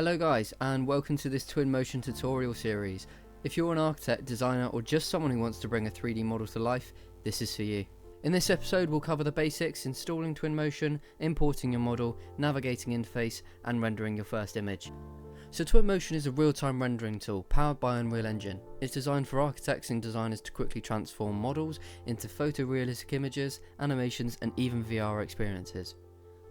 Hello guys, and welcome to this Twinmotion tutorial series. If you're an architect, designer, or just someone who wants to bring a 3D model to life, this is for you. In this episode we'll cover the basics: installing Twinmotion, importing your model, navigating interface, and rendering your first image. So Twinmotion is a real-time rendering tool powered by Unreal Engine. It's designed for architects and designers to quickly transform models into photorealistic images, animations, and even VR experiences.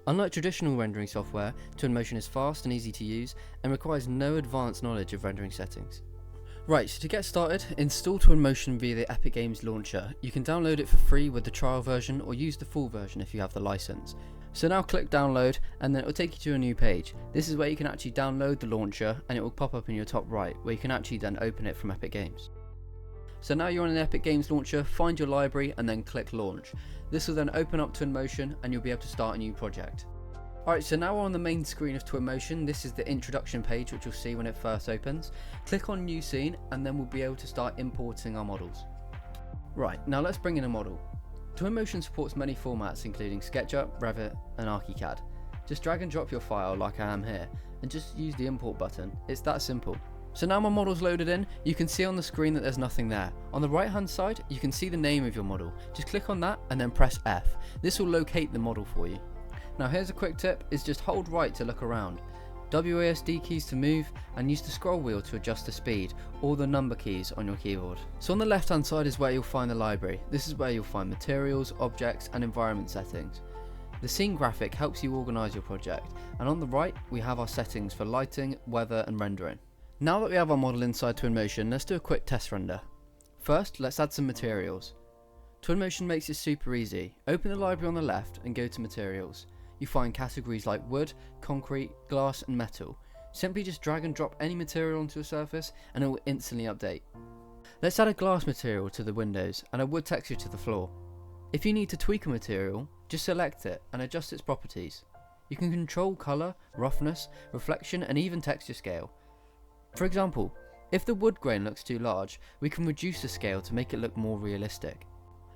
Unlike traditional rendering software, Twinmotion is fast and easy to use and requires no advanced knowledge of rendering settings. Right, so to get started, install Twinmotion via the Epic Games launcher. You can download it for free with the trial version or use the full version if you have the license. So now click download and then it will take you to a new page. This is where you can actually download the launcher and it will pop up in your top right where you can actually then open it from Epic Games. So now you're on an Epic Games launcher, find your library and then click launch. This will then open up Twinmotion and you'll be able to start a new project. Alright, so now we're on the main screen of Twinmotion. This is the introduction page which you'll see when it first opens. Click on new scene and then we'll be able to start importing our models. Right, now let's bring in a model. Twinmotion supports many formats including SketchUp, Revit and ArchiCAD. Just drag and drop your file like I am here and just use the import button. It's that simple. So now my model's loaded in, you can see on the screen that there's nothing there. On the right hand side you can see the name of your model. Just click on that and then press F. This will locate the model for you. Now here's a quick tip, is just hold right to look around. WASD keys to move and use the scroll wheel to adjust the speed or the number keys on your keyboard. So on the left hand side is where you'll find the library. This is where you'll find materials, objects and environment settings. The scene graphic helps you organise your project, and on the right we have our settings for lighting, weather and rendering. Now that we have our model inside Twinmotion, let's do a quick test render. First, let's add some materials. Twinmotion makes it super easy. Open the library on the left and go to materials. You find categories like wood, concrete, glass and metal. Simply just drag and drop any material onto a surface and it will instantly update. Let's add a glass material to the windows and a wood texture to the floor. If you need to tweak a material, just select it and adjust its properties. You can control colour, roughness, reflection and even texture scale. For example, if the wood grain looks too large, we can reduce the scale to make it look more realistic.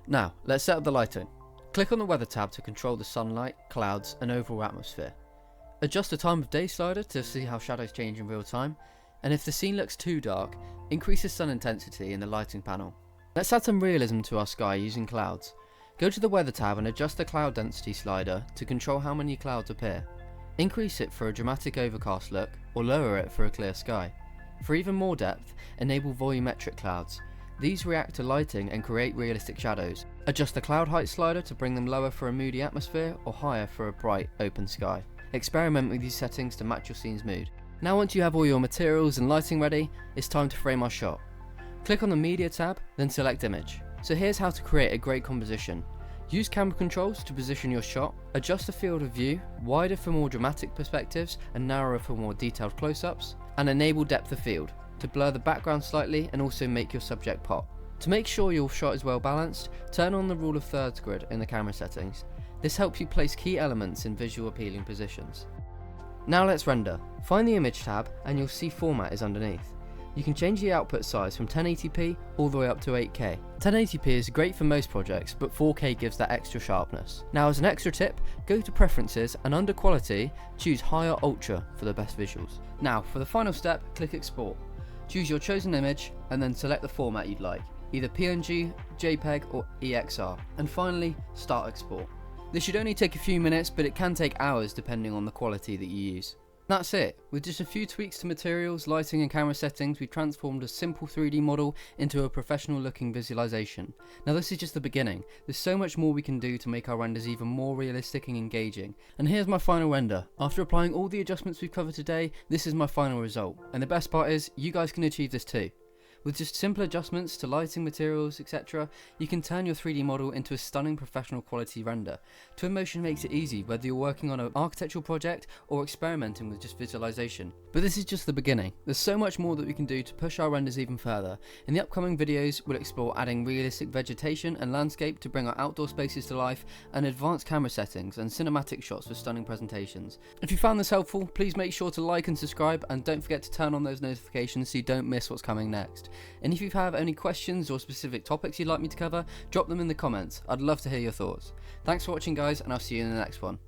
Now, let's set up the lighting. Click on the weather tab to control the sunlight, clouds and overall atmosphere. Adjust the time of day slider to see how shadows change in real time, and if the scene looks too dark, increase the sun intensity in the lighting panel. Let's add some realism to our sky using clouds. Go to the weather tab and adjust the cloud density slider to control how many clouds appear. Increase it for a dramatic overcast look or lower it for a clear sky. For even more depth, enable volumetric clouds. These react to lighting and create realistic shadows. Adjust the cloud height slider to bring them lower for a moody atmosphere or higher for a bright, open sky. Experiment with these settings to match your scene's mood. Now once you have all your materials and lighting ready, it's time to frame our shot. Click on the Media tab, then select Image. So here's how to create a great composition. Use camera controls to position your shot, adjust the field of view, wider for more dramatic perspectives and narrower for more detailed close-ups, and enable depth of field to blur the background slightly and also make your subject pop. To make sure your shot is well balanced, turn on the rule of thirds grid in the camera settings. This helps you place key elements in visual appealing positions. Now let's render. Find the Image tab and you'll see Format is underneath. You can change the output size from 1080p all the way up to 8K. 1080p is great for most projects, but 4K gives that extra sharpness. Now as an extra tip, go to Preferences and under Quality, choose Higher Ultra for the best visuals. Now for the final step, click Export. Choose your chosen image and then select the format you'd like, either PNG, JPEG or EXR. And finally, start export. This should only take a few minutes, but it can take hours depending on the quality that you use. That's it. With just a few tweaks to materials, lighting and camera settings, we've transformed a simple 3D model into a professional looking visualization. Now this is just the beginning. There's so much more we can do to make our renders even more realistic and engaging. And here's my final render. After applying all the adjustments we've covered today, this is my final result. And the best part is, you guys can achieve this too. With just simple adjustments to lighting, materials, etc., you can turn your 3D model into a stunning professional quality render. Twinmotion makes it easy whether you're working on an architectural project or experimenting with just visualization. But this is just the beginning. There's so much more that we can do to push our renders even further. In the upcoming videos, we'll explore adding realistic vegetation and landscape to bring our outdoor spaces to life, and advanced camera settings and cinematic shots for stunning presentations. If you found this helpful, please make sure to like and subscribe, and don't forget to turn on those notifications so you don't miss what's coming next. And if you have any questions or specific topics you'd like me to cover, drop them in the comments. I'd love to hear your thoughts. Thanks for watching guys, and I'll see you in the next one.